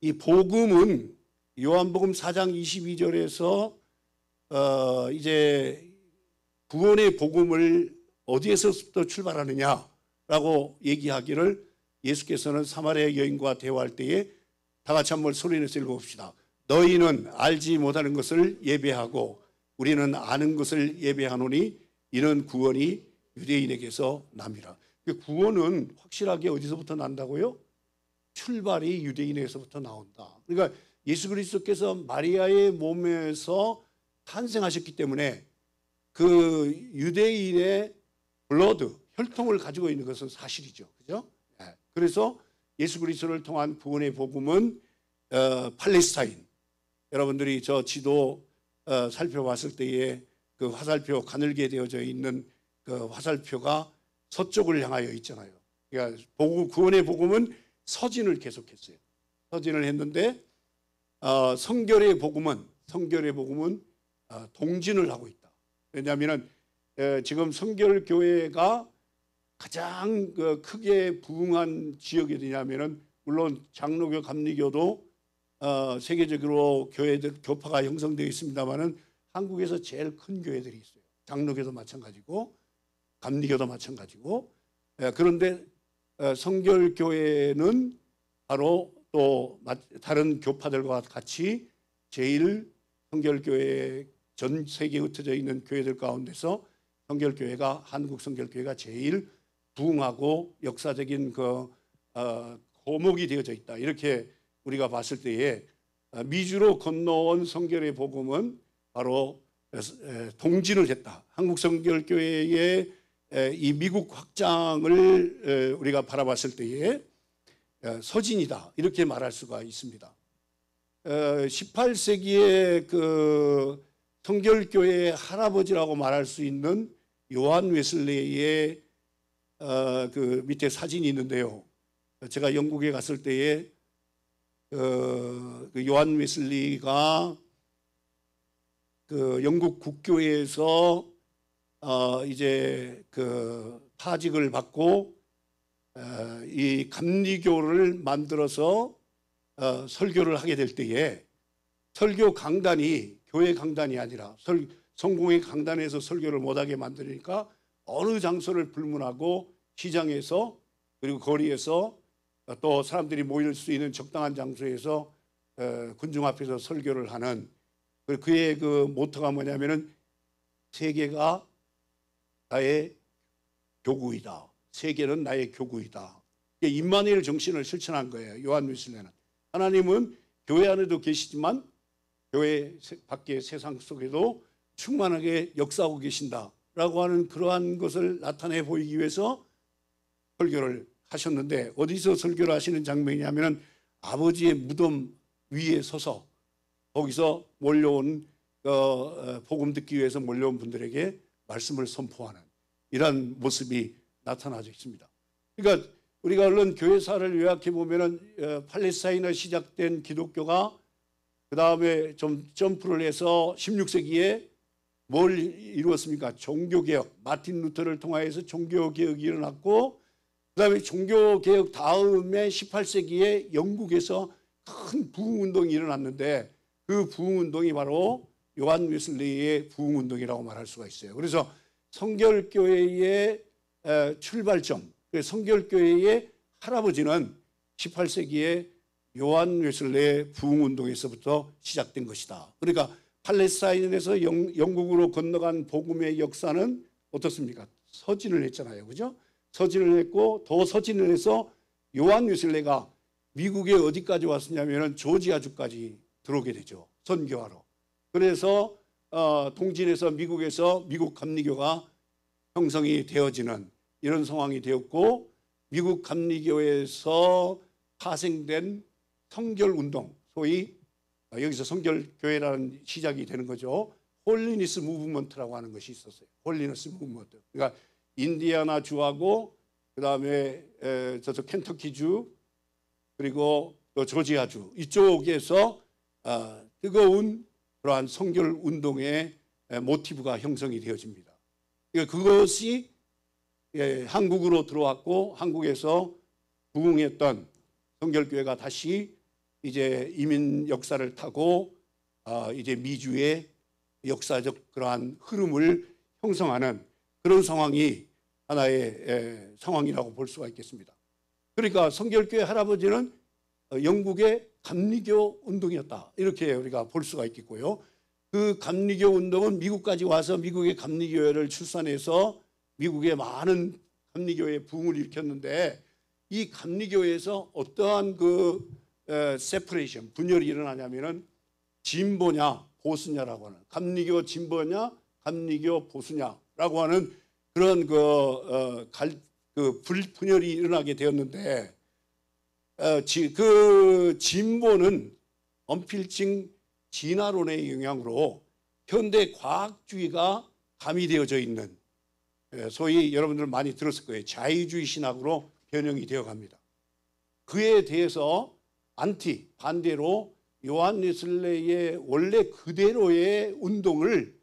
이 복음은 요한복음 4장 22절에서 이제 구원의 복음을 어디에서부터 출발하느냐라고 얘기하기를 예수께서는 사마리아 여인과 대화할 때에 다 같이 한번 소리내서 읽어봅시다. 너희는 알지 못하는 것을 예배하고 우리는 아는 것을 예배하노니 이는 구원이 유대인에게서 납니다. 구원은 확실하게 어디서부터 난다고요? 출발이 유대인에게서부터 나온다. 그러니까 예수 그리스도께서 마리아의 몸에서 탄생하셨기 때문에 그 유대인의 블러드, 혈통을 가지고 있는 것은 사실이죠. 그죠? 그래서 예수 그리스도를 통한 구원의 복음은 팔레스타인, 여러분들이 저 지도 살펴봤을 때에 그 화살표 가늘게 되어져 있는 그 화살표가 서쪽을 향하여 있잖아요. 그러니까 구원의 복음은 서진을 계속했어요. 서진을 했는데 성결의 복음은 동진을 하고 있다. 왜냐하면 지금 성결교회가 가장 크게 부흥한 지역이 어디냐면은 물론 장로교, 감리교도 세계적으로 교파가 형성되어 있습니다만은 한국에서 제일 큰 교회들이 있어요. 장로교도 마찬가지고 감리교도 마찬가지고. 그런데 성결교회는 바로 또 다른 교파들과 같이 제일 성결교회 전 세계에 흩어져 있는 교회들 가운데서 성결교회가 한국 성결교회가 제일 부흥하고 역사적인 그 고목이 되어져 있다. 이렇게 우리가 봤을 때에 미주로 건너온 성결의 복음은 바로 동진을 했다. 한국 성결교회의 이 미국 확장을 우리가 바라봤을 때에 서진이다. 이렇게 말할 수가 있습니다. 18세기의 그 성결교회의 할아버지라고 말할 수 있는 요한 웨슬레이의 그 밑에 사진이 있는데요. 제가 영국에 갔을 때에 그 요한 웨슬리가 그 영국 국교회에서 이제 그 파직을 받고 이 감리교를 만들어서 설교를 하게 될 때에 설교 강단이 교회 강단이 아니라 성공의 강단에서 설교를 못하게 만드니까 어느 장소를 불문하고 시장에서 그리고 거리에서 또 사람들이 모일 수 있는 적당한 장소에서 군중 앞에서 설교를 하는 그의 그 모토가 뭐냐면은 세계가 나의 교구이다. 세계는 나의 교구이다. 임마누엘 정신을 실천한 거예요. 요한 웨슬레는. 하나님은 교회 안에도 계시지만 교회 밖의 세상 속에도 충만하게 역사하고 계신다라고 하는 그러한 것을 나타내 보이기 위해서 설교를 하셨는데 어디서 설교를 하시는 장면이냐면 아버지의 무덤 위에 서서 거기서 몰려온 복음 듣기 위해서 몰려온 분들에게 말씀을 선포하는 이런 모습이 나타나져 있습니다. 그러니까 우리가 얼른 교회사를 요약해 보면은 팔레스타인에 시작된 기독교가 그 다음에 좀 점프를 해서 16세기에 뭘 이루었습니까? 종교개혁, 마틴 루터를 통하여서 종교개혁이 일어났고 그 다음에 종교개혁 다음에 18세기에 영국에서 큰 부흥운동이 일어났는데 그 부흥운동이 바로 요한 웨슬레이의 부흥운동이라고 말할 수가 있어요. 그래서 성결교회의 출발점, 성결교회의 할아버지는 18세기에 요한 웨슬레이의 부흥운동에서부터 시작된 것이다. 그러니까 팔레스타인에서 영국으로 건너간 복음의 역사는 어떻습니까? 서진을 했잖아요. 그죠? 서진을 했고 더 서진을 해서 요한 웨슬레이가 미국에 어디까지 왔었냐면 조지아주까지 들어오게 되죠. 선교하러. 그래서 동진에서 미국에서 미국 감리교가 형성이 되어지는 이런 상황이 되었고 미국 감리교에서 파생된 성결운동, 소위 여기서 성결교회라는 시작이 되는 거죠. 홀리니스 무브먼트라고 하는 것이 있었어요. 홀리니스 무브먼트. 그러니까 인디아나 주하고 그 다음에 저쪽 켄터키주 그리고 또 조지아주 이쪽에서 뜨거운 그러한 성결운동의 모티브가 형성이 되어집니다. 그러니까 그것이 한국으로 들어왔고 한국에서 부흥했던 성결교회가 다시 이제 이민 역사를 타고 이제 미주의 역사적 그러한 흐름을 형성하는 그런 상황이 하나의 상황이라고 볼 수가 있겠습니다. 그러니까 성결교회 할아버지는 영국의 감리교 운동이었다, 이렇게 우리가 볼 수가 있겠고요. 그 감리교 운동은 미국까지 와서 미국의 감리교회를 출산해서 미국의 많은 감리교회의 부흥을 일으켰는데, 이 감리교회에서 어떠한 그 세퍼레이션, 분열이 일어나냐면은 진보냐 보수냐라고 하는, 감리교 진보냐 감리교 보수냐라고 하는 그런 분열이 일어나게 되었는데, 그 진보는 언필칭 진화론의 영향으로 현대 과학주의가 가미되어져 있는, 소위 여러분들 많이 들었을 거예요. 자유주의 신학으로 변형이 되어 갑니다. 그에 대해서 반대로 요한 웨슬레이의 원래 그대로의 운동을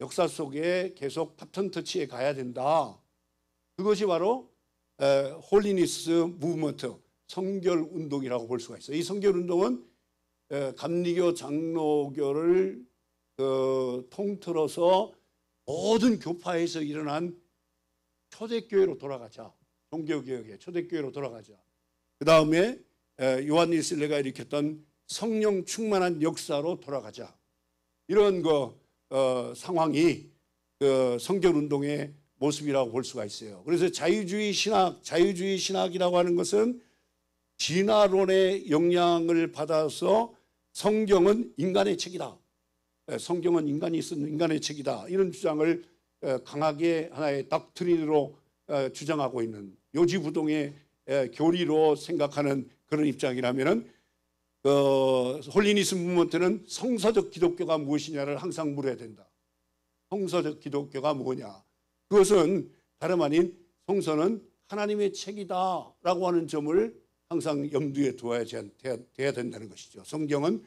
역사 속에 계속 파턴터치해 가야 된다. 그것이 바로 홀리니스 무브먼트, 성결 운동이라고 볼 수가 있어요. 이 성결 운동은 감리교 장로교를 통틀어서 모든 교파에서 일어난 초대교회로 돌아가자, 종교개혁의 초대교회로 돌아가자. 그 다음에 요한 웨슬레이가 일으켰던 성령 충만한 역사로 돌아가자. 이런 상황이 성결 운동의 모습이라고 볼 수가 있어요. 그래서 자유주의 신학이라고 하는 것은 진화론의 영향을 받아서 성경은 인간의 책이다, 성경은 인간이 쓴 인간의 책이다, 이런 주장을 강하게 하나의 닥트린으로 주장하고 있는, 요지부동의 교리로 생각하는 그런 입장이라면은 홀리니스 무브먼트는 성서적 기독교가 무엇이냐를 항상 물어야 된다. 성서적 기독교가 뭐냐? 그것은 다름 아닌 성서는 하나님의 책이다라고 하는 점을 항상 염두에 두어야 된다는 것이죠. 성경은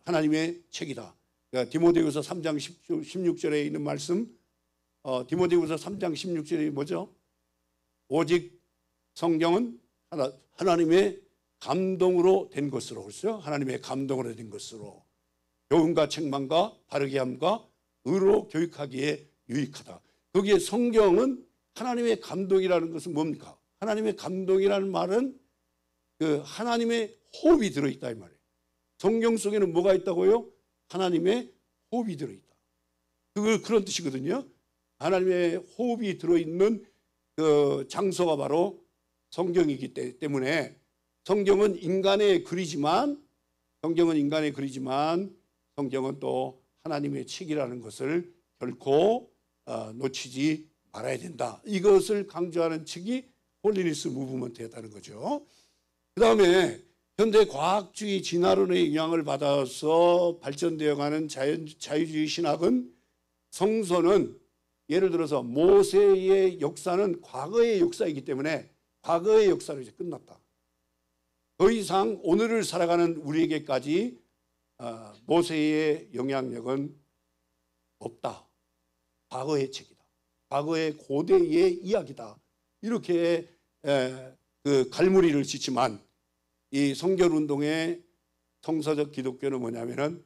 하나님의 책이다. 그러니까 디모데후서 3장 16절에 있는 말씀, 디모데후서 3장 16절이 뭐죠? 오직 성경은 하나님의 감동으로 된 것으로, 그렇죠? 하나님의 감동으로 된 것으로 교훈과 책망과 바르게 함과 의로 교육하기에 유익하다. 거기에 성경은 하나님의 감동이라는 것은 뭡니까? 하나님의 감동이라는 말은 하나님의 호흡이 들어있다 이 말이에요. 성경 속에는 뭐가 있다고요? 하나님의 호흡이 들어있다. 그런 뜻이거든요. 하나님의 호흡이 들어있는 그 장소가 바로 성경이기 때문에 성경은 인간의 글이지만 성경은 또 하나님의 책이라는 것을 결코 놓치지 말아야 된다. 이것을 강조하는 측이 홀리니스 무브먼트였다는 거죠. 그 다음에 현대 과학주의 진화론의 영향을 받아서 발전되어가는 자유주의 신학은 성서는 예를 들어서 모세의 역사는 과거의 역사이기 때문에 과거의 역사로 이제 끝났다. 더 이상 오늘을 살아가는 우리에게까지 모세의 영향력은 없다. 과거의 책이다. 과거의 고대의 이야기다. 이렇게 갈무리를 짓지만 이 성결운동의 성서적 기독교는 뭐냐면은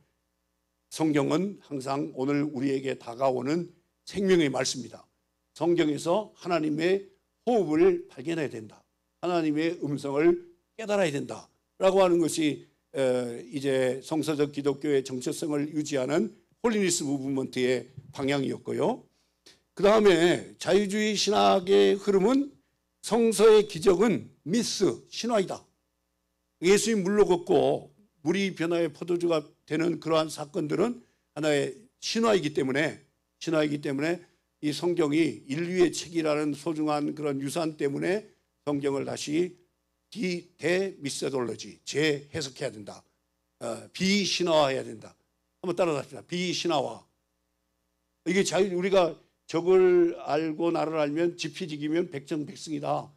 성경은 항상 오늘 우리에게 다가오는 생명의 말씀이다. 성경에서 하나님의 호흡을 발견해야 된다. 하나님의 음성을 깨달아야 된다. 라고 하는 것이 이제 성서적 기독교의 정체성을 유지하는 홀리니스 무브먼트의 방향이었고요. 그 다음에 자유주의 신학의 흐름은 성서의 기적은 미스, 신화이다. 예수님 물로 걷고 물이 변화의 포도주가 되는 그러한 사건들은 하나의 신화이기 때문에 이 성경이 인류의 책이라는 소중한 그런 유산 때문에 성경을 다시 데미세돌로지, 재해석해야 된다. 비신화화해야 된다. 한번 따라합시다. 비신화화. 이게 우리가 적을 알고 나를 알면 지피지기면 백정백승이다.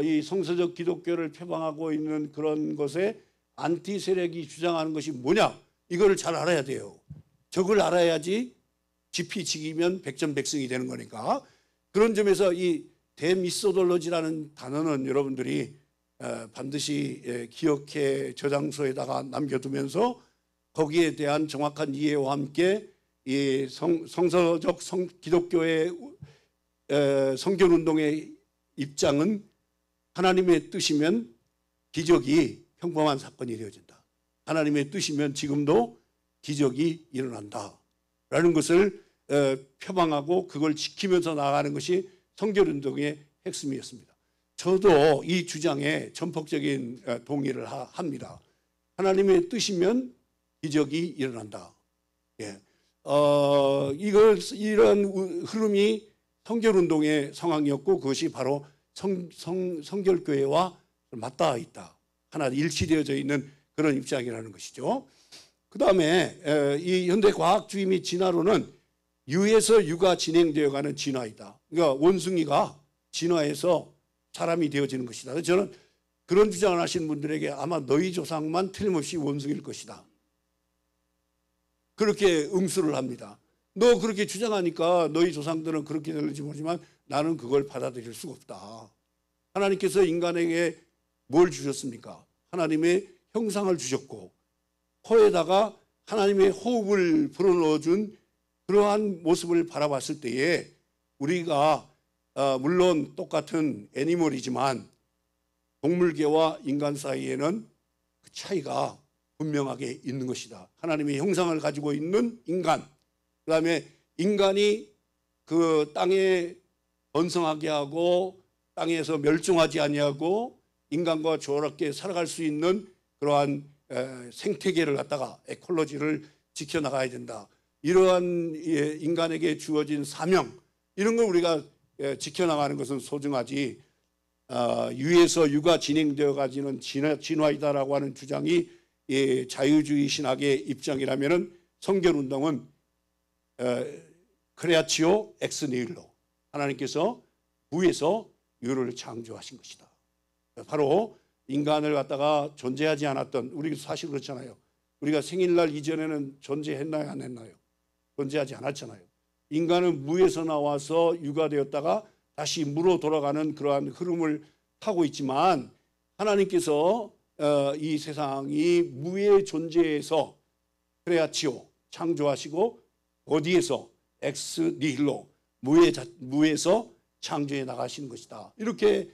이 성서적 기독교를 표방하고 있는 그런 것에 안티 세력이 주장하는 것이 뭐냐? 이거를 잘 알아야 돼요. 적을 알아야지 지피지기면 백전백승이 되는 거니까. 그런 점에서 이 데미소돌로지라는 단어는 여러분들이 반드시 기억해 저장소에다가 남겨두면서 거기에 대한 정확한 이해와 함께 이 성서적 기독교의 성결운동의 입장은 하나님의 뜻이면 기적이 평범한 사건이 되어진다. 하나님의 뜻이면 지금도 기적이 일어난다. 라는 것을 표방하고 그걸 지키면서 나아가는 것이 성결운동의 핵심이었습니다. 저도 이 주장에 전폭적인 동의를 합니다. 하나님의 뜻이면 기적이 일어난다. 예. 이런 흐름이 성결운동의 상황이었고 그것이 바로 성결교회와 맞닿아 있다. 하나 일치되어져 있는 그런 입장이라는 것이죠. 그 다음에 이 현대 과학주의 및 진화론은 유에서 유가 진행되어가는 진화이다. 그러니까 원숭이가 진화해서 사람이 되어지는 것이다. 저는 그런 주장을 하시는 분들에게 아마 너희 조상만 틀림없이 원숭이일 것이다. 그렇게 응수를 합니다. 너 그렇게 주장하니까 너희 조상들은 그렇게 될지 모르지만 나는 그걸 받아들일 수가 없다. 하나님께서 인간에게 뭘 주셨습니까? 하나님의 형상을 주셨고 코에다가 하나님의 호흡을 불어넣어준 그러한 모습을 바라봤을 때에 우리가 물론 똑같은 애니멀이지만 동물계와 인간 사이에는 그 차이가 분명하게 있는 것이다. 하나님의 형상을 가지고 있는 인간, 그 다음에 인간이 그 땅에 번성하게 하고 땅에서 멸종하지 아니하고 인간과 조화롭게 살아갈 수 있는 그러한 생태계를 갖다가 에콜로지를 지켜나가야 된다. 이러한 인간에게 주어진 사명, 이런 걸 우리가 지켜나가는 것은 소중하지 유에서 유가 진행되어 가지는 진화이다라고 하는 주장이 자유주의 신학의 입장이라면은 성결운동은 크레아치오 엑스 니힐로, 하나님께서 무에서 유를 창조하신 것이다. 바로 인간을 갖다가 존재하지 않았던, 우리 사실 그렇잖아요. 우리가 생일날 이전에는 존재했나요, 안 했나요? 존재하지 않았잖아요. 인간은 무에서 나와서 유가 되었다가 다시 무로 돌아가는 그러한 흐름을 타고 있지만 하나님께서 이 세상이 무의 존재에서 크레아치오 창조하시고 어디에서 엑스 니힐로 무에서 창조해 나가시는 것이다. 이렇게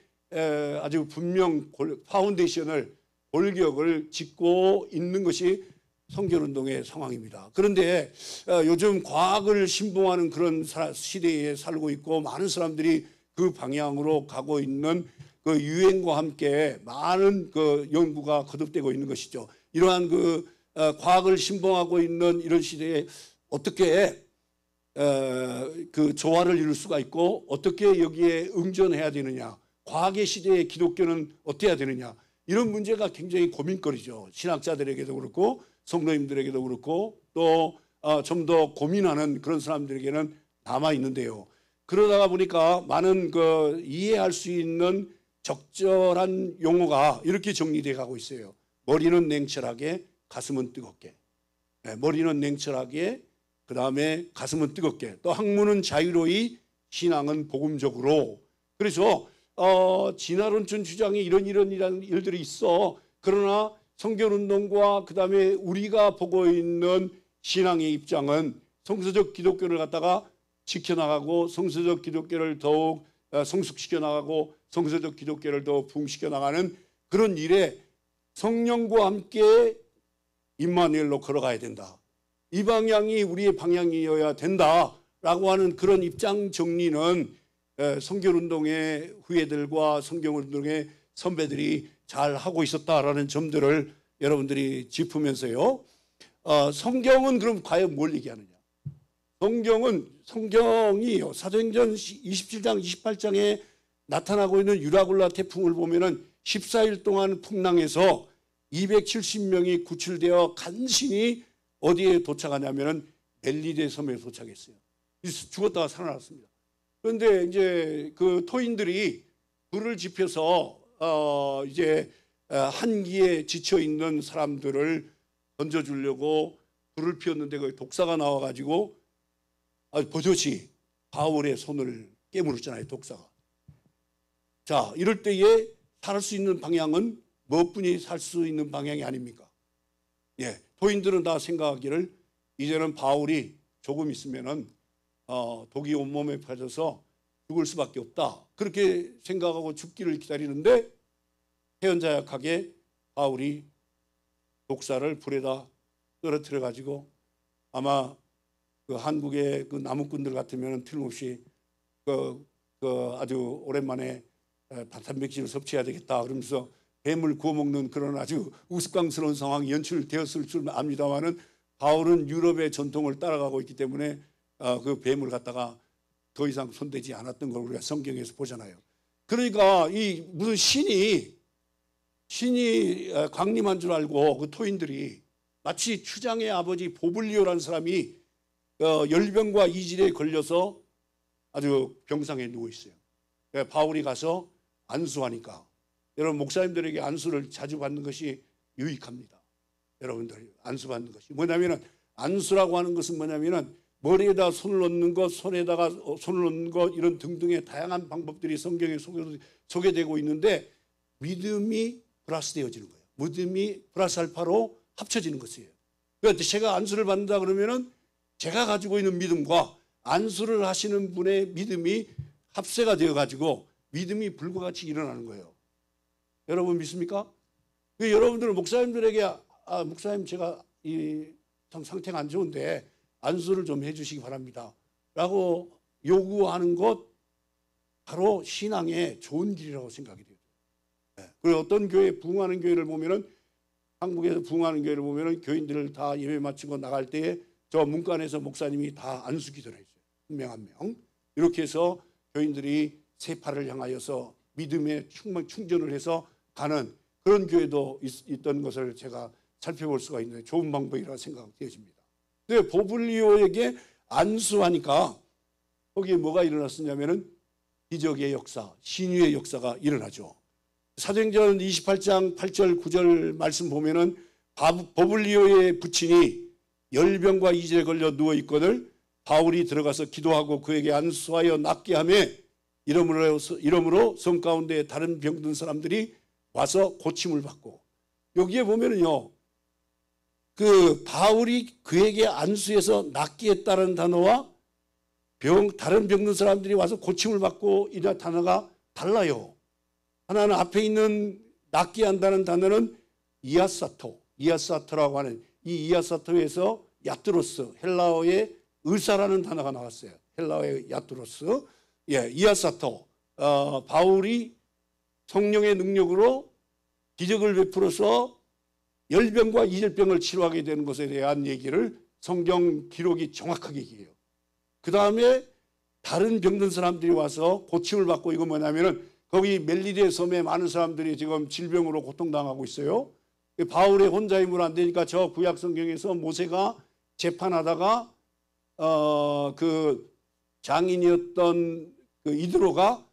아주 분명 파운데이션을 골격을 짓고 있는 것이 성결운동의 상황입니다. 그런데 요즘 과학을 신봉하는 그런 시대에 살고 있고 많은 사람들이 그 방향으로 가고 있는 그 유행과 함께 많은 그 연구가 거듭되고 있는 것이죠. 이러한 그 과학을 신봉하고 있는 이런 시대에 어떻게 그 조화를 이룰 수가 있고 어떻게 여기에 응전해야 되느냐, 과학의 시대에 기독교는 어떻게 해야 되느냐, 이런 문제가 굉장히 고민거리죠. 신학자들에게도 그렇고 성도님들에게도 그렇고 또 좀 더 고민하는 그런 사람들에게는 남아 있는데요. 그러다가 보니까 많은 그 이해할 수 있는 적절한 용어가 이렇게 정리되어 가고 있어요. 머리는 냉철하게, 가슴은 뜨겁게. 머리는 냉철하게, 그 다음에 가슴은 뜨겁게. 또 학문은 자유로이, 신앙은 복음적으로. 그래서 진화론적 주장이 이런 일들이 있어. 그러나 성결운동과 그 다음에 우리가 보고 있는 신앙의 입장은 성서적 기독교를 갖다가 지켜나가고 성서적 기독교를 더욱 성숙시켜 나가고 성서적 기독교를 더 부흥시켜 나가는 그런 일에 성령과 함께 임마누엘로 걸어가야 된다. 이 방향이 우리의 방향이어야 된다라고 하는 그런 입장 정리는 성결운동의 후예들과 성결운동의 선배들이 잘 하고 있었다라는 점들을 여러분들이 짚으면서요. 성경은 그럼 과연 뭘 얘기하느냐? 성경이 사도행전 27장 28장에 나타나고 있는 유라굴라 태풍을 보면은 14일 동안 풍랑에서 270명이 구출되어 간신히 어디에 도착하냐면은 멜리데 섬에 도착했어요. 죽었다가 살아났습니다. 그런데 이제 그 토인들이 불을 지펴서 이제 한기에 지쳐 있는 사람들을 던져주려고 불을 피웠는데 거기 독사가 나와가지고 버젓이 바울의 손을 깨물었잖아요, 독사가. 자, 이럴 때에 살 수 있는 방향은 뭐뿐이 살 수 있는 방향이 아닙니까? 예, 도인들은 다 생각하기를 이제는 바울이 조금 있으면은 독이 온몸에 퍼져서 죽을 수밖에 없다. 그렇게 생각하고 죽기를 기다리는데 태연자약하게 바울이 독사를 불에다 떨어뜨려 가지고 아마 그 한국의 그 나무꾼들 같으면 틀림없이 아주 오랜만에 단백질을 섭취해야 되겠다 그러면서 뱀을 구워 먹는 그런 아주 우스꽝스러운 상황이 연출되었을 줄 압니다만은 바울은 유럽의 전통을 따라가고 있기 때문에 그 뱀을 갖다가 더 이상 손대지 않았던 걸 우리가 성경에서 보잖아요. 그러니까 이 무슨 신이 강림한 줄 알고 그 토인들이 마치 추장의 아버지 보블리오라는 사람이 열병과 이질에 걸려서 아주 병상에 누워 있어요. 바울이 가서 안수하니까 여러분 목사님들에게 안수를 자주 받는 것이 유익합니다. 여러분들 안수 받는 것이 뭐냐면은 안수라고 하는 것은 뭐냐면은 머리에다 손을 넣는 것, 손에다가 손을 넣는 것 이런 등등의 다양한 방법들이 성경에 소개되고 있는데 믿음이 플러스되어지는 거예요. 믿음이 플러스 알파로 합쳐지는 것이에요. 그러니까 제가 안수를 받는다 그러면은 제가 가지고 있는 믿음과 안수를 하시는 분의 믿음이 합세가 되어 가지고 믿음이 불과 같이 일어나는 거예요. 여러분 믿습니까? 여러분들은 목사님들에게 목사님 제가 이 상태가 안 좋은데 안수를 좀 해주시기 바랍니다 라고 요구하는 것 바로 신앙의 좋은 길이라고 생각이 돼요. 그리고 어떤 교회 부흥하는 교회를 보면은 한국에서 부흥하는 교회를 보면은 교인들을 다 예배 마치고 나갈 때에 저 문간에서 목사님이 다 안수 기도를 했어요. 한 명 한 명. 이렇게 해서 교인들이 세파를 향하여서 믿음의 충전을 해서 가는 그런 교회도 있던 것을 제가 살펴볼 수가 있는데 좋은 방법이라고 생각되어집니다. 근데 보블리오에게 안수하니까 거기에 뭐가 일어났었냐면은 기적의 역사, 신유의 역사가 일어나죠. 사도행전 28장 8절 9절 말씀 보면은 보블리오의 부친이 열병과 이질에 걸려 누워 있거늘 바울이 들어가서 기도하고 그에게 안수하여 낫게 하며 이러므로 성 가운데 다른 병든 사람들이 와서 고침을 받고 여기에 보면은요 그 바울이 그에게 안수해서 낫게 했다는 단어와 다른 병든 사람들이 와서 고침을 받고 이런 단어가 달라요. 하나는 앞에 있는 낫게 한다는 단어는 이아사토라고 하는 이 이아사토에서 야트로스 헬라어의 의사라는 단어가 나왔어요. 헬라어의 야트로스 이아사토 바울이 성령의 능력으로 기적을 베풀어서 열병과 이절병을 치료하게 되는 것에 대한 얘기를 성경 기록이 정확하게 얘기해요. 그 다음에 다른 병든 사람들이 와서 고침을 받고 이거 뭐냐면은 거기 멜리데 섬에 많은 사람들이 지금 질병으로 고통당하고 있어요. 바울의 혼자 힘으로 안 되니까 저 구약 성경에서 모세가 재판하다가 그 장인이었던 그 이드로가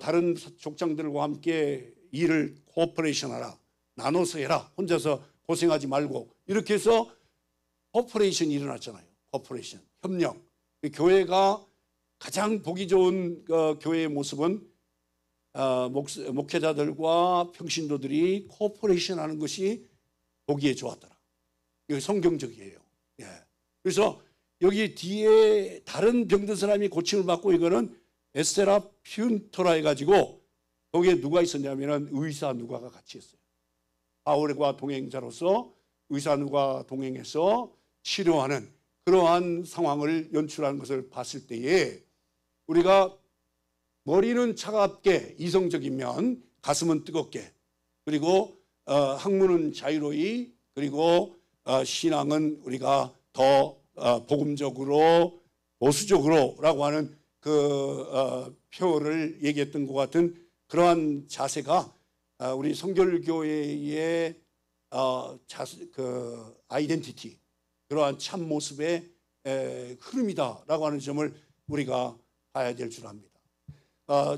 다른 족장들과 함께 일을 코퍼레이션 하라. 나눠서 해라. 혼자서 고생하지 말고. 이렇게 해서 코퍼레이션이 일어났잖아요. 코퍼레이션. 협력. 교회가 가장 보기 좋은 교회의 모습은 목회자들과 평신도들이 코퍼레이션 하는 것이 보기에 좋았더라. 이거 성경적이에요. 예. 그래서 여기 뒤에 다른 병든 사람이 고침을 받고 이거는 에스테라 퓨토라 해가지고 거기에 누가 있었냐면은 의사 누가가 같이 있어요. 바울과 동행자로서 의사 누가 동행해서 치료하는 그러한 상황을 연출하는 것을 봤을 때에 우리가 머리는 차갑게 이성적이면 가슴은 뜨겁게 그리고 학문은 자유로이 그리고 신앙은 우리가 더 복음적으로 보수적으로라고 하는 그 표를 얘기했던 것 같은 그러한 자세가 우리 성결교회의 그 아이덴티티 그러한 참 모습의 흐름이다라고 하는 점을 우리가 봐야 될 줄 압니다.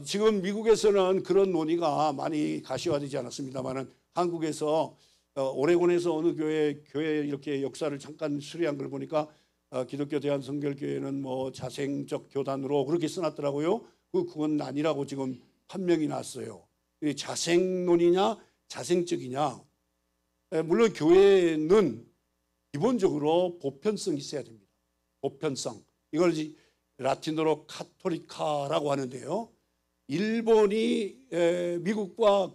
지금 미국에서는 그런 논의가 많이 가시화되지 않았습니다만은 한국에서 오레곤에서 어느 교회 이렇게 역사를 잠깐 수리한 걸 보니까 기독교 대한성결교회는 뭐 자생적 교단으로 그렇게 써놨더라고요. 그건 아니라고 지금 판명이 났어요. 자생론이냐 자생적이냐. 물론 교회는 기본적으로 보편성이 있어야 됩니다. 보편성. 이걸 라틴어로 카톨리카라고 하는데요. 일본이 미국과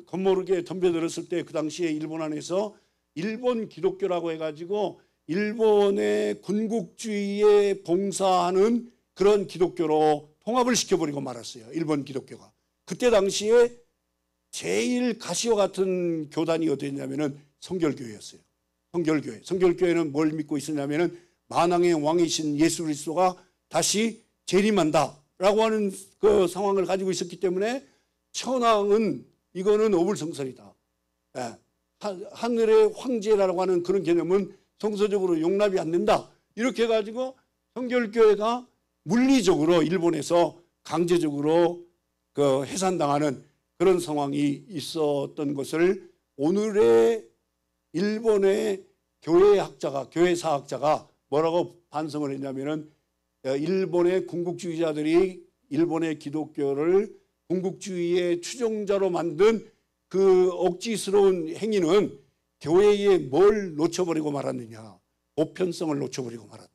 겁모르게 덤벼들었을 때 그 당시에 일본 안에서 일본 기독교라고 해가지고 일본의 군국주의에 봉사하는 그런 기독교로 통합을 시켜버리고 말았어요. 일본 기독교가. 그때 당시에 제일 가시와 같은 교단이 어디였냐면은 성결교회였어요. 성결교회. 성결교회는 뭘 믿고 있었냐면은 만왕의 왕이신 예수 그리스도가 다시 재림한다라고 하는 그 상황을 가지고 있었기 때문에 천황은 이거는 어불성설이다. 하늘의 황제라고 하는 그런 개념은 성서적으로 용납이 안 된다. 이렇게 해가지고 성결교회가 물리적으로 일본에서 강제적으로 그 해산당하는 그런 상황이 있었던 것을 오늘의 일본의 교회학자가, 교회사학자가 뭐라고 반성을 했냐면은 일본의 군국주의자들이 일본의 기독교를 군국주의의 추종자로 만든 그 억지스러운 행위는 교회에 뭘 놓쳐버리고 말았느냐. 보편성을 놓쳐버리고 말았다.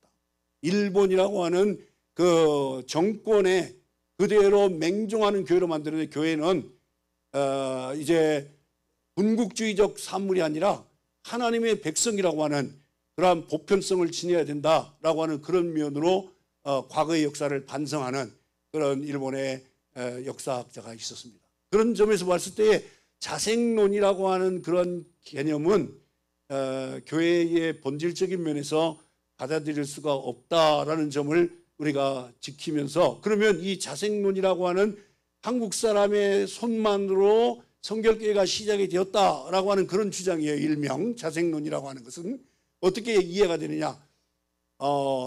일본이라고 하는 그 정권에 그대로 맹종하는 교회로 만드는 교회는 이제 군국주의적 산물이 아니라 하나님의 백성이라고 하는 그러한 보편성을 지녀야 된다라고 하는 그런 면으로 과거의 역사를 반성하는 그런 일본의 역사학자가 있었습니다. 그런 점에서 봤을 때 자생론이라고 하는 그런 개념은 교회의 본질적인 면에서 받아들일 수가 없다라는 점을 우리가 지키면서, 그러면 이 자생론이라고 하는 한국 사람의 손만으로 성결교회가 시작이 되었다라고 하는 그런 주장이에요. 일명 자생론이라고 하는 것은 어떻게 이해가 되느냐.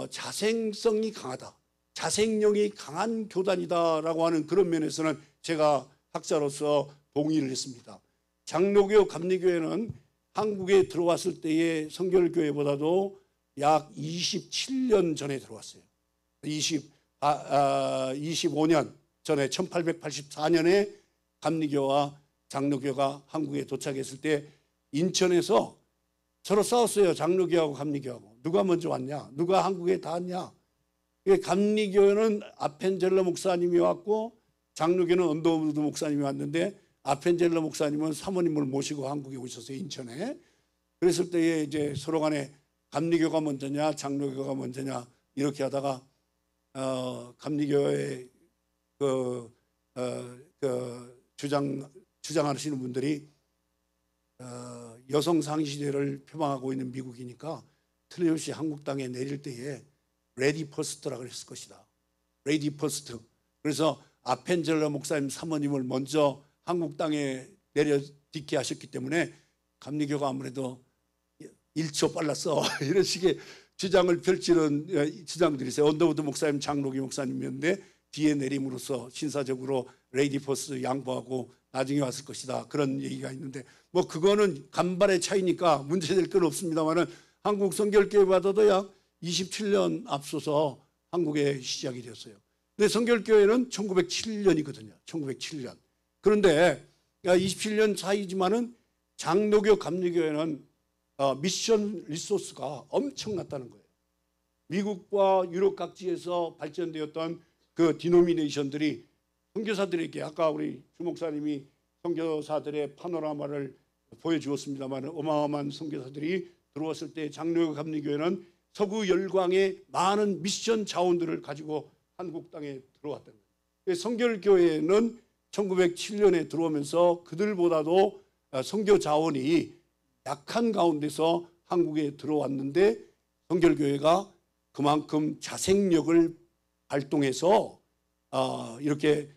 자생성이 강하다, 자생력이 강한 교단이다라고 하는 그런 면에서는 제가 학자로서 동의를 했습니다. 장로교, 감리교회는 한국에 들어왔을 때의 성결교회보다도 약 27년 전에 들어왔어요. 25년 전에 1884년에 감리교와 장로교가 한국에 도착했을 때 인천에서 서로 싸웠어요. 장로교하고 감리교하고. 누가 먼저 왔냐? 누가 한국에 닿았냐? 감리교는 아펜젤러 목사님이 왔고 장로교는 언더우드 목사님이 왔는데 아펜젤러 목사님은 사모님을 모시고 한국에 오셨어요. 인천에. 그랬을 때에 이제 서로 간에 감리교가 먼저냐 장로교가 먼저냐 이렇게 하다가 감리교의 주장하시는 분들이 여성 상위 시대를 표방하고 있는 미국이니까 틀림없이 한국 땅에 내릴 때에 레디 퍼스트라고 했을 것이다. 레디 퍼스트. 그래서 아펜젤러 목사님 사모님을 먼저 한국 땅에 내려딛게 하셨기 때문에 감리교가 아무래도 1초 빨랐어 이런 식의 주장을 펼치는 주장들이 있어요. 언더우드 목사님, 장로교 목사님이었는데 뒤에 내림으로써 신사적으로 레이디 퍼스 양보하고 나중에 왔을 것이다. 그런 얘기가 있는데 뭐 그거는 간발의 차이니까 문제될 건 없습니다만은 한국 성결교회보다도 약 27년 앞서서 한국에 시작이 되었어요. 근데 성결교회는 1907년이거든요. 1907년. 그런데 27년 차이지만은 장로교, 감리교회는 미션 리소스가 엄청났다는 거예요. 미국과 유럽 각지에서 발전되었던 그 디노미네이션들이 선교사들에게, 아까 우리 주 목사님이 선교사들의 파노라마를 보여주었습니다만 어마어마한 선교사들이 들어왔을 때 장로교, 감리교회는 서구 열강의 많은 미션 자원들을 가지고 한국 땅에 들어왔다는 거예요. 성결교회는 1907년에 들어오면서 그들보다도 선교 자원이 약한 가운데서 한국에 들어왔는데 성결교회가 그만큼 자생력을 발동해서 이렇게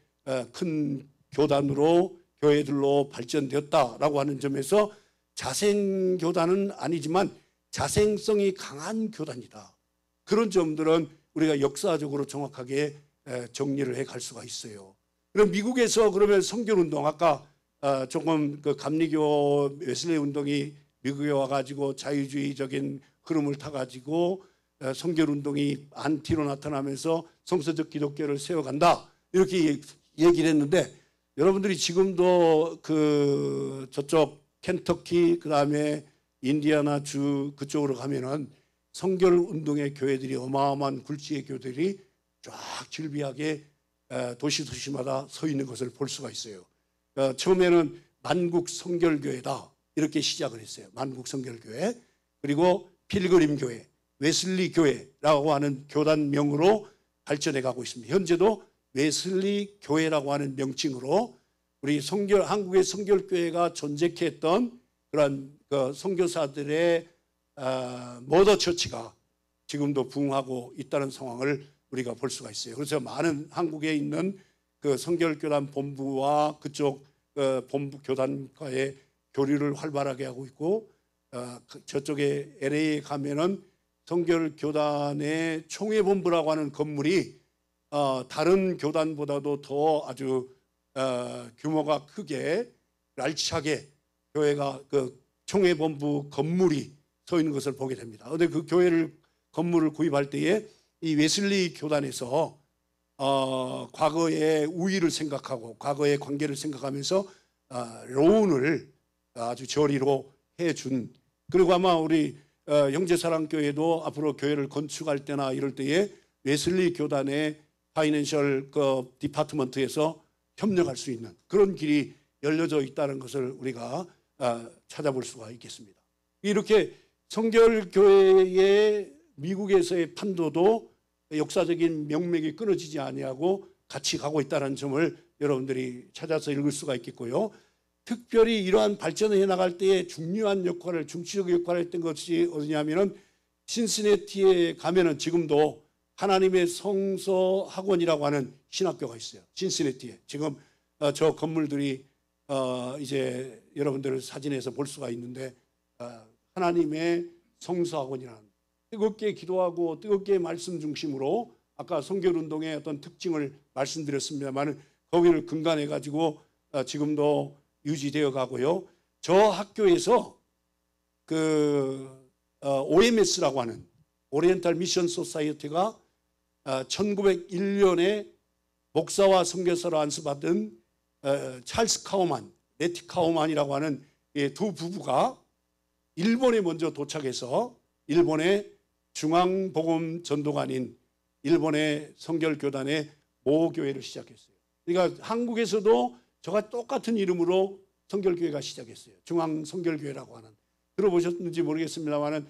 큰 교단으로 교회들로 발전되었다라고 하는 점에서 자생교단은 아니지만 자생성이 강한 교단이다. 그런 점들은 우리가 역사적으로 정확하게 정리를 해 갈 수가 있어요. 그럼 미국에서 그러면 성결운동, 아까 조금 그 감리교 웨슬레이 운동이 미국에 와가지고 자유주의적인 흐름을 타가지고 성결운동이 안티로 나타나면서 성서적 기독교를 세워간다 이렇게 얘기를 했는데 여러분들이 지금도 저쪽 켄터키 그다음에 인디아나 주 그쪽으로 가면은 성결 운동의 교회들이 어마어마한 굴지의 교회들이 쫙 질비하게 도시마다 서 있는 것을 볼 수가 있어요. 처음에는 만국 성결교회다 이렇게 시작을 했어요. 만국 성결교회, 그리고 필그림 교회, 웨슬리 교회라고 하는 교단명으로 발전해 가고 있습니다. 현재도 웨슬리 교회라고 하는 명칭으로 우리 한국의 성결교회가 존재케 했던 그런 선교사들의 머더 처치가 지금도 부흥하고 있다는 상황을 우리가 볼 수가 있어요. 그래서 많은 한국에 있는 그 성결교단 본부와 그쪽 본부 교단과의 교류를 활발하게 하고 있고, 저쪽에 LA에 가면은 성결교단의 총회본부라고 하는 건물이 다른 교단보다도 더 아주 규모가 크게 알차게 교회가 총회본부 건물이 서 있는 것을 보게 됩니다. 그런데 그 건물을 구입할 때에 이 웨슬리 교단에서 과거의 우위를 생각하고 과거의 관계를 생각하면서 로운을 아주 저리로 해준, 그리고 아마 우리 형제사랑교회도 앞으로 교회를 건축할 때나 이럴 때에 웨슬리 교단의 파이낸셜 디파트먼트에서 협력할 수 있는 그런 길이 열려져 있다는 것을 우리가 찾아볼 수가 있겠습니다. 이렇게 성결교회의 미국에서의 판도도 역사적인 명맥이 끊어지지 아니하고 같이 가고 있다는 점을 여러분들이 찾아서 읽을 수가 있겠고요. 특별히 이러한 발전을 해나갈 때에 중요한 역할을, 중추적 역할을 했던 것이 어디냐면은 신시내티에 가면은 지금도 하나님의 성서 학원이라고 하는 신학교가 있어요. 신시내티에. 지금 저 건물들이 이제 여러분들 사진에서 볼 수가 있는데 하나님의 성서 학원이라는, 뜨겁게 기도하고 뜨겁게 말씀 중심으로 아까 성결운동의 어떤 특징을 말씀드렸습니다만 거기를 근간해 가지고 지금도 유지되어 가고요. 저 학교에서 OMS라고 하는 오리엔탈 미션 소사이어티가 1901년에 목사와 선교사로 안수받은 찰스 카우만, 레티 카우만이라고 하는 두 부부가 일본에 먼저 도착해서 일본의 중앙복음 전도관인 일본의 성결교단의 모교회를 시작했어요. 그러니까 한국에서도 저와 똑같은 이름으로 성결교회가 시작했어요. 중앙성결교회라고 하는. 들어보셨는지 모르겠습니다만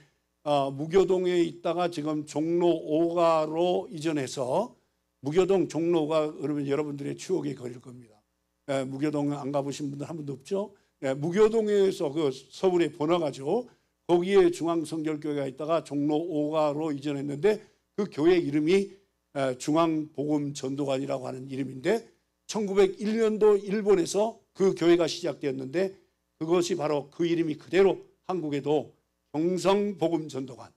무교동에 있다가 지금 종로 5가로 이전해서, 무교동 종로 5가 그러면 여러분들의 추억의 거리일 겁니다. 무교동 안 가보신 분들 한 분도 없죠? 무교동에서 서울에 번화가죠. 거기에 중앙성결교회가 있다가 종로 5가로 이전했는데 그 교회 이름이 중앙복음전도관이라고 하는 이름인데 1901년도 일본에서 그 교회가 시작되었는데 그것이 바로 그 이름이 그대로 한국에도 경성복음전도관,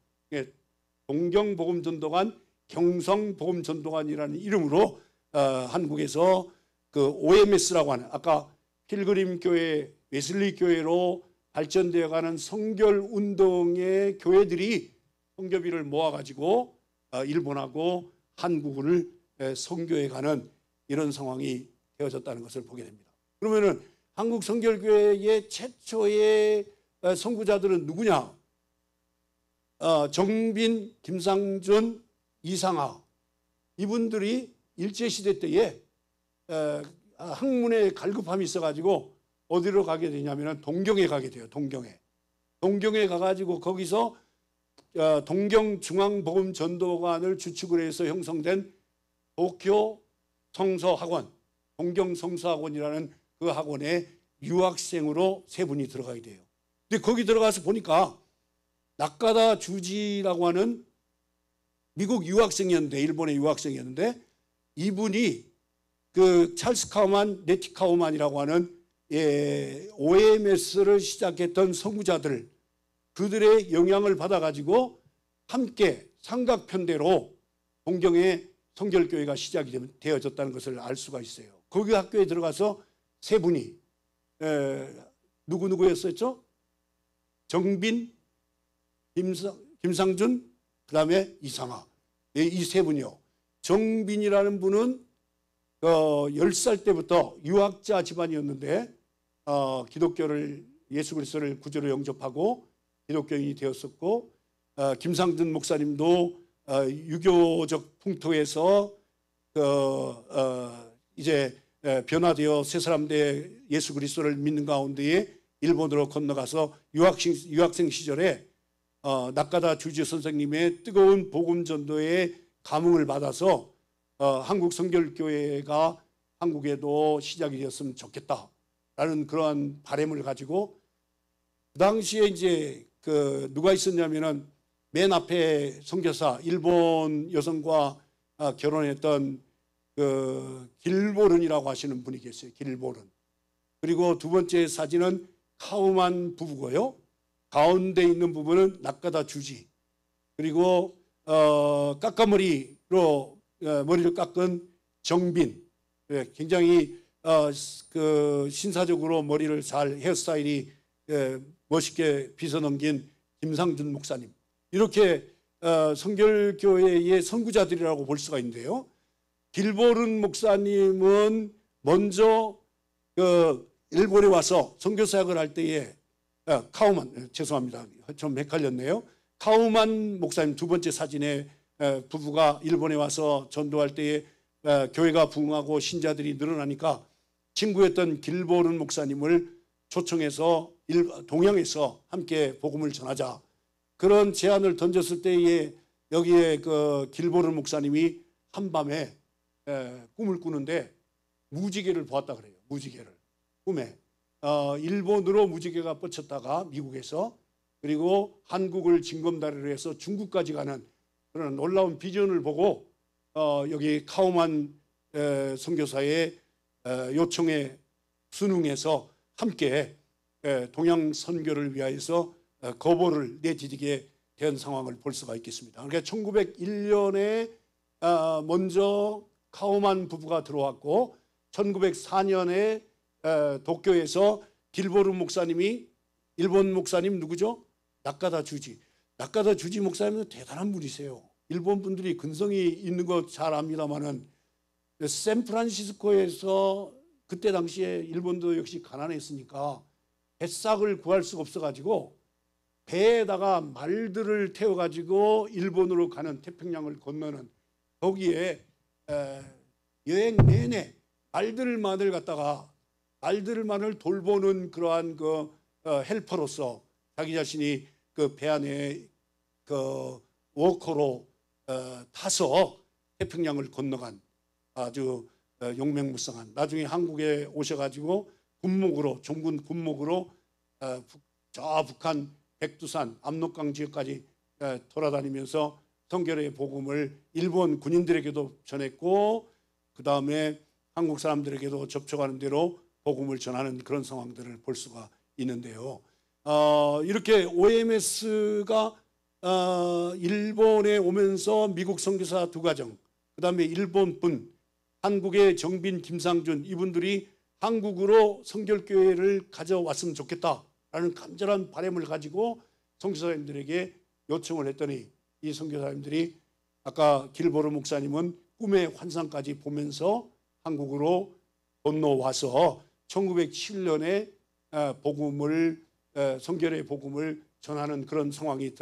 동경복음전도관, 경성복음전도관이라는 이름으로 한국에서 OMS라고 하는, 아까 필그림교회, 웨슬리교회로 발전되어가는 성결운동의 교회들이 선교비를 모아가지고 일본하고 한국을 선교해가는 이런 상황이 되어졌다는 것을 보게 됩니다. 그러면은 한국 성결교회의 최초의 선구자들은 누구냐? 정빈, 김상준, 이상하, 이분들이 일제시대 때에 학문에 갈급함이 있어가지고 어디로 가게 되냐면 동경에 가게 돼요. 동경에 가가지고 거기서 동경중앙복음전도관을 주축을 해서 형성된 도쿄 성서학원, 동경성서학원이라는 그 학원에 유학생으로 세 분이 들어가게 돼요. 근데 거기 들어가서 보니까 나카다 주지라고 하는 미국 유학생이었는데, 일본의 유학생이었는데, 이분이 찰스 카우만, 레티 카우만이라고 하는 OMS를 시작했던 선구자들, 그들의 영향을 받아가지고 함께 삼각편대로 동경의 성결교회가 시작이 되어졌다는 것을 알 수가 있어요. 거기 학교에 들어가서 세 분이 누구였었죠? 정빈, 김상준, 그 다음에 이상하, 이 세 분이요. 정빈이라는 분은 10살 때부터 유학자 집안이었는데 기독교를 예수 그리스도를 구주로 영접하고 기독교인이 되었었고 김상준 목사님도 유교적 풍토에서 이제 변화되어 새 사람 돼 예수 그리스도를 믿는 가운데에 일본으로 건너가서 유학생 시절에 낙가다 주지 선생님의 뜨거운 복음 전도에 감흥을 받아서 한국 성결교회가 한국에도 시작이 되었으면 좋겠다라는 그러한 바람을 가지고 그 당시에 이제 누가 있었냐면은 맨 앞에 선교사 일본 여성과 결혼했던 길보른이라고 하시는 분이 계세요. 길보른. 그리고 두 번째 사진은 카우만 부부고요. 가운데 있는 부분은 낙가다 주지. 그리고 까까머리로 머리를 깎은 정빈. 굉장히 신사적으로 머리를 잘 헤어스타일이 멋있게 빗어넘긴 김상준 목사님. 이렇게 성결교회의 선구자들이라고 볼 수가 있는데요. 길보른 목사님은 먼저 일본에 와서 선교사역을 할 때에 카우만, 죄송합니다. 좀 헷갈렸네요. 카우만 목사님 두 번째 사진에 부부가 일본에 와서 전도할 때에 교회가 부흥하고 신자들이 늘어나니까 친구였던 길보른 목사님을 초청해서 동양에서 함께 복음을 전하자. 그런 제안을 던졌을 때에 여기에 길보른 목사님이 한밤에 꿈을 꾸는데 무지개를 보았다 그래요. 무지개를 꿈에 일본으로 무지개가 뻗쳤다가 미국에서 그리고 한국을 징검다리로 해서 중국까지 가는 그런 놀라운 비전을 보고 여기 카우만 선교사의 요청에 순응해서 함께 동양 선교를 위하여서 거보를 내디디게 된 상황을 볼 수가 있겠습니다. 그러니까 1901년에 먼저 카우만 부부가 들어왔고 1904년에 도쿄에서 길보른 목사님이 일본 목사님 누구죠? 낙가다 주지. 낙가다 주지 목사님은 대단한 분이세요. 일본 분들이 근성이 있는 거 잘 압니다만은 샌프란시스코에서 그때 당시에 일본도 역시 가난했으니까 뱃삭을 구할 수가 없어가지고 배에다가 말들을 태워가지고 일본으로 가는 태평양을 건너는 거기에 여행 내내 말들만을 갖다가 말들만을 돌보는 그러한 헬퍼로서 자기 자신이 배 안에 워커로 타서 태평양을 건너간 아주 용맹무쌍한 나중에 한국에 오셔가지고 군목으로 종군 군목으로 저 북한 백두산 압록강 지역까지 돌아다니면서 성결의 복음을 일본 군인들에게도 전했고 그 다음에 한국 사람들에게도 접촉하는 대로 복음을 전하는 그런 상황들을 볼 수가 있는데요. 이렇게 OMS가 일본에 오면서 미국 선교사 두 가정, 그 다음에 일본 분, 한국의 정빈, 김상준 이분들이 한국으로 성결교회를 가져왔으면 좋겠다라는 간절한 바람을 가지고 선교사님들에게 요청을 했더니 이 선교사님들이 아까 길보르 목사님은 꿈의 환상까지 보면서 한국으로 건너와서 1907년에 복음을 성결의 복음을 전하는 그런 상황이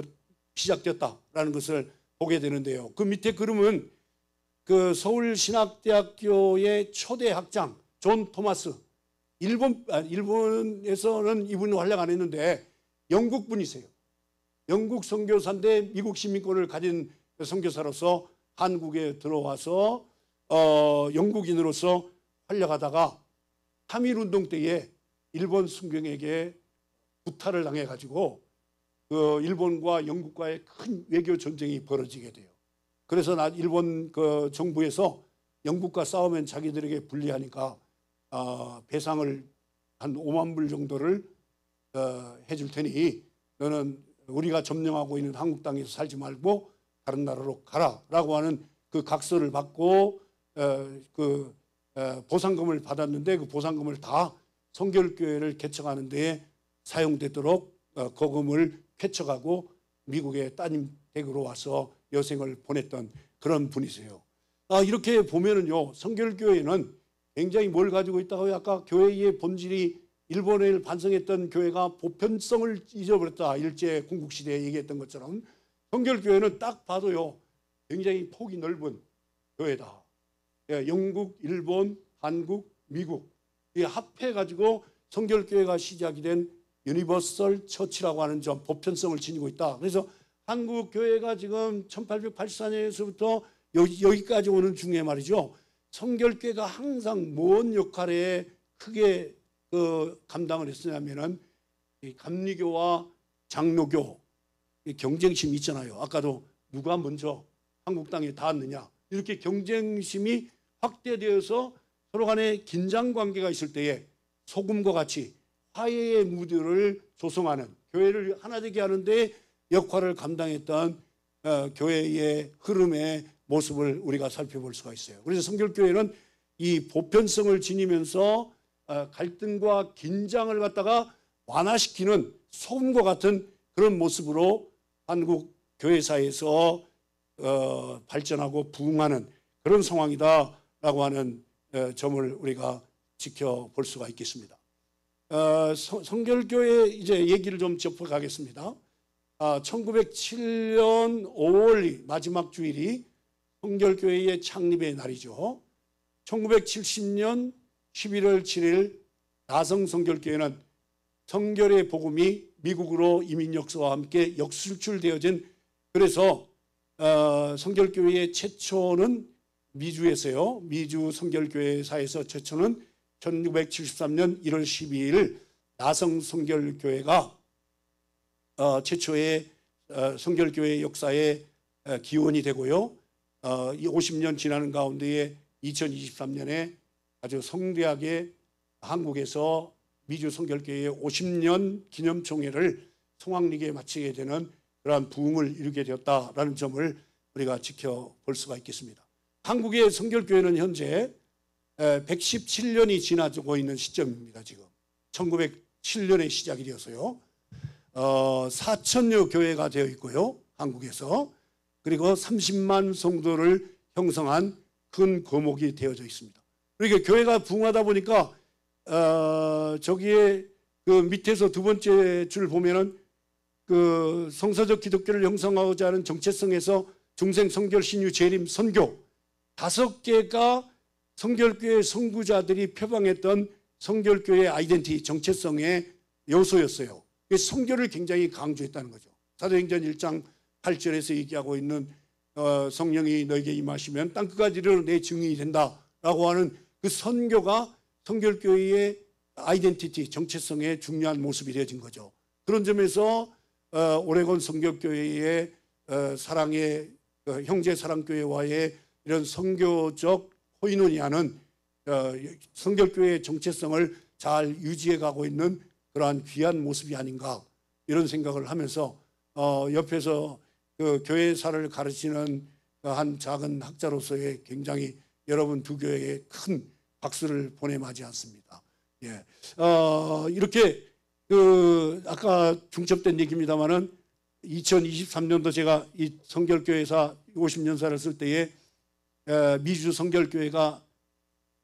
시작되었다라는 것을 보게 되는데요. 그 밑에 그림은 서울신학대학교의 초대 학장 존 토마스, 일본에서는 이분은 활약 안 했는데 영국 분이세요. 영국 선교사인데 미국 시민권을 가진 선교사로서 한국에 들어와서 영국인으로서 활약하다가 한일운동 때에 일본 순경에게 구타를 당해가지고 일본과 영국과의 큰 외교 전쟁이 벌어지게 돼요. 그래서 일본 정부에서 영국과 싸우면 자기들에게 불리하니까 배상을 한 5만 불 정도를 해줄 테니 너는 우리가 점령하고 있는 한국 땅에서 살지 말고 다른 나라로 가라라고 하는 그 각서를 받고 보상금을 받았는데 그 보상금을 다 성결교회를 개척하는 데에 사용되도록 거금을 쾌척하고 미국의 따님 댁으로 와서 여생을 보냈던 그런 분이세요. 이렇게 보면은요, 성결교회는 굉장히 뭘 가지고 있다고요? 아까 교회의 본질이 일본을 반성했던 교회가 보편성을 잊어버렸다. 일제 군국시대에 얘기했던 것처럼 성결교회는 딱 봐도요, 굉장히 폭이 넓은 교회다. 예, 영국, 일본, 한국, 미국 이 합해가지고 성결교회가 시작이 된 유니버설 처치라고 하는 점, 보편성을 지니고 있다. 그래서 한국 교회가 지금 1884년에서부터 여기까지 오는 중에 말이죠. 성결교회가 항상 뭔 역할에 크게 감당을 했으냐면은 이 감리교와 장로교 경쟁심이 있잖아요. 아까도 누가 먼저 한국 땅에 닿았느냐 이렇게 경쟁심이 확대되어서 서로 간에 긴장 관계가 있을 때에 소금과 같이 화해의 무드를 조성하는 교회를 하나 되게 하는데 역할을 감당했던 교회의 흐름의 모습을 우리가 살펴볼 수가 있어요. 그래서 성결교회는 이 보편성을 지니면서 갈등과 긴장을 갖다가 완화시키는 소금과 같은 그런 모습으로 한국 교회사에서 발전하고 부흥하는 그런 상황이다라고 하는 점을 우리가 지켜볼 수가 있겠습니다. 성결교회 이제 얘기를 좀 짚어가겠습니다. 1907년 5월 마지막 주일이 성결교회의 창립의 날이죠. 1970년 11월 7일 나성성결교회는 성결의 복음이 미국으로 이민 역사와 함께 역수출되어진 그래서 성결교회의 최초는 미주에서요. 미주 성결교회사에서 최초는 1973년 1월 12일 나성성결교회가 최초의 성결교회 역사의 기원이 되고요. 이 50년 지나는 가운데에 2023년에 아주 성대하게 한국에서 미주 성결교회의 50년 기념총회를 성황리에 마치게 되는 그러한 부흥을 이루게 되었다라는 점을 우리가 지켜볼 수가 있겠습니다. 한국의 성결교회는 현재 117년이 지나고 있는 시점입니다. 지금 1907년에 시작이 되어서요. 4천여 교회가 되어 있고요. 한국에서. 그리고 30만 성도를 형성한 큰 거목이 되어져 있습니다. 그러니까 교회가 부흥하다 보니까 저기에 그 밑에서 두 번째 줄 보면은 그 성서적 기독교를 형성하고자 하는 정체성에서 중생 성결 신유 재림 선교 5개가 성결교회 선구자들이 표방했던 성결교회 아이덴티티 정체성의 요소였어요. 성결을 굉장히 강조했다는 거죠. 사도행전 1장 8절에서 얘기하고 있는 성령이 너에게 임하시면 땅 끝까지 이르러 내 증인이 된다라고 하는 그 선교가 성결교회의 아이덴티티 정체성의 중요한 모습이 되어진 거죠. 그런 점에서 오레곤 성결교회의 사랑의 형제 사랑교회와의 이런 선교적 코이노니아는 성결교회의 정체성을 잘 유지해가고 있는 그러한 귀한 모습이 아닌가 이런 생각을 하면서 옆에서 그 교회사를 가르치는 한 작은 학자로서의 굉장히 여러분 두 교회에 큰 박수를 보내마지 않습니다. 예, 이렇게 그 아까 중첩된 얘기입니다만은 2023년도 제가 이 성결교회사 50년사를 쓸 때에 미주 성결교회가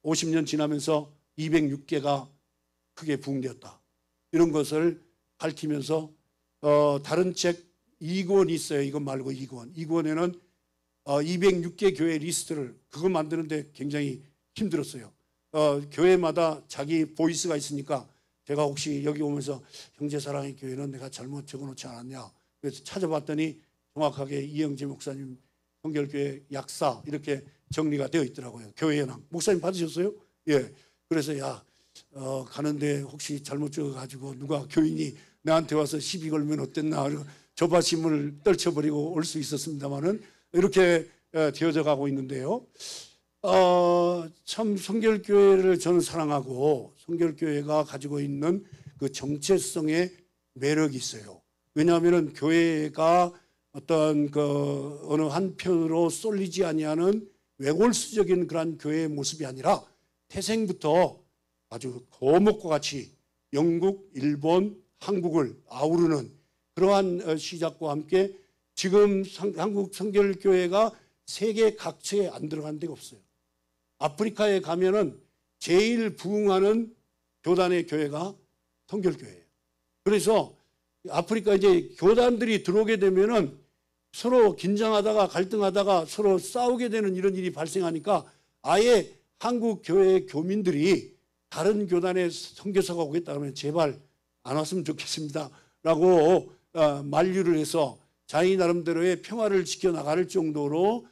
50년 지나면서 206개가 크게 부흥되었다. 이런 것을 밝히면서 다른 책 2권이 있어요. 이것 말고 2권. 2권에는 206개 교회 리스트를 그거 만드는데 굉장히 힘들었어요. 교회마다 자기 보이스가 있으니까 제가 혹시 여기 오면서 형제사랑의 교회는 내가 잘못 적어놓지 않았냐. 그래서 찾아봤더니 정확하게 이영재 목사님 성결교회 약사 이렇게 정리가 되어 있더라고요. 교회연합. 목사님 받으셨어요? 예. 그래서 가는데 혹시 잘못 적어가지고 누가 교인이 나한테 와서 시비 걸면 어땠나. 조바심을 떨쳐버리고 올 수 있었습니다만은 이렇게 되어져 가고 있는데요. 참 성결교회를 저는 사랑하고 성결교회가 가지고 있는 그 정체성의 매력이 있어요. 왜냐하면 교회가 어떤 그 어느 한편으로 쏠리지 아니하는 외골수적인 그런 교회의 모습이 아니라 태생부터 아주 거목과 같이 영국, 일본, 한국을 아우르는 그러한 시작과 함께 지금 한국 성결교회가 세계 각처에 안 들어간 데가 없어요. 아프리카에 가면은 제일 부흥하는 교단의 교회가 성결교회예요. 그래서 아프리카 이제 교단들이 들어오게 되면은 서로 긴장하다가 갈등하다가 서로 싸우게 되는 이런 일이 발생하니까 아예 한국 교회 교민들이 다른 교단에 선교사가 오겠다 그러면 제발 안 왔으면 좋겠습니다라고 만류를 해서 자기 나름대로의 평화를 지켜나갈 정도로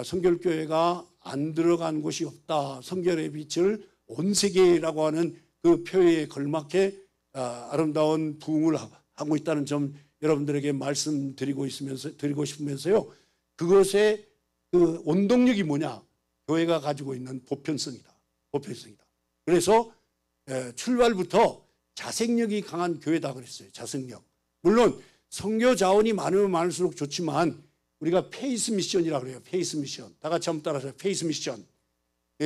성결교회가 안 들어간 곳이 없다. 성결의 빛을 온 세계라고 하는 그 표에 걸맞게 아름다운 부흥을 하고 있다는 점 여러분들에게 말씀드리고 싶으면서요. 그것의 그 원동력이 뭐냐? 교회가 가지고 있는 보편성이다. 보편성이다. 그래서 출발부터 자생력이 강한 교회다 그랬어요. 자생력. 물론 선교 자원이 많으면 많을수록 좋지만 우리가 페이스 미션이라고 그래요. 페이스 미션. 다 같이 한번 따라서 페이스 미션.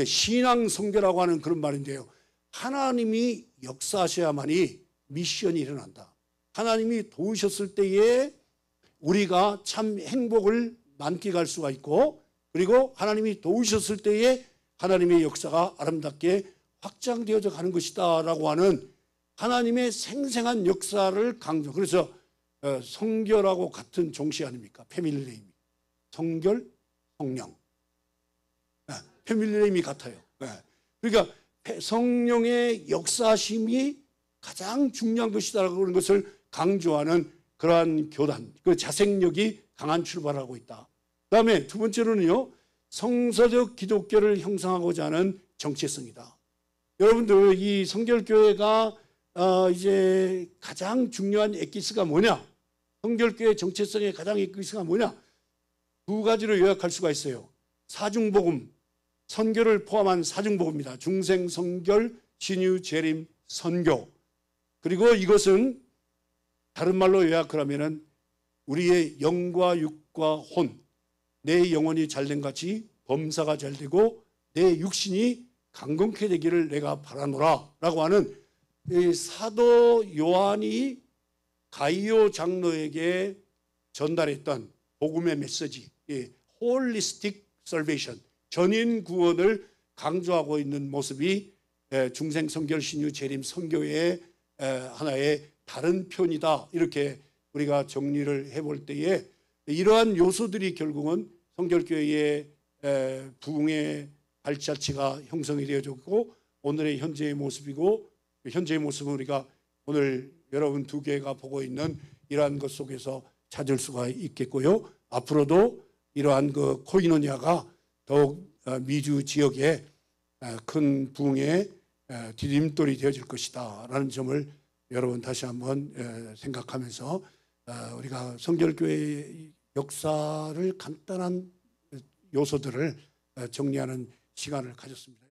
신앙 선교라고 하는 그런 말인데요. 하나님이 역사하셔야만이 미션이 일어난다. 하나님이 도우셨을 때에 우리가 참 행복을 만끽할 수가 있고 그리고 하나님이 도우셨을 때에 하나님의 역사가 아름답게 확장되어져 가는 것이다 라고 하는 하나님의 생생한 역사를 강조. 그래서 성결하고 같은 종시 아닙니까? 패밀리 네임이. 성결, 성령. 패밀리 네임이 같아요. 그러니까 성령의 역사심이 가장 중요한 것이다라고 하는 것을 강조하는 그러한 교단, 그 자생력이 강한 출발을 하고 있다. 그 다음에 두 번째로는요, 성서적 기독교를 형성하고자 하는 정체성이다. 여러분들 이 성결교회가 이제 가장 중요한 엑기스가 뭐냐? 성결교회 정체성의 가장 엑기스가 뭐냐? 두 가지로 요약할 수가 있어요. 사중복음, 선교를 포함한 사중복음입니다. 중생, 성결, 신유, 재림, 선교. 그리고 이것은 다른 말로 요약을 하면은 우리의 영과 육과 혼, 내 영혼이 잘된 같이 범사가 잘되고 내 육신이 강건케 되기를 내가 바라노라 라고 하는 사도 요한이 가이오 장로에게 전달했던 복음의 메시지, 홀리스틱 설베이션, 전인 구원을 강조하고 있는 모습이 중생, 성결, 신유, 재림, 선교의 하나의 다른 편이다. 이렇게 우리가 정리를 해볼 때에 이러한 요소들이 결국은 성결교회의 부흥의 발자취가 형성이 되어졌고 오늘의 현재의 모습이고 현재의 모습은 우리가 오늘 여러분 두 교회가 보고 있는 이러한 것 속에서 찾을 수가 있겠고요. 앞으로도 이러한 그 코이노니아가 더욱 미주 지역에 큰 부흥의 디딤돌이 되어질 것이다 라는 점을 여러분 다시 한번 생각하면서 우리가 성결교회의 역사를 간단한 요소들을 정리하는 시간을 가졌습니다.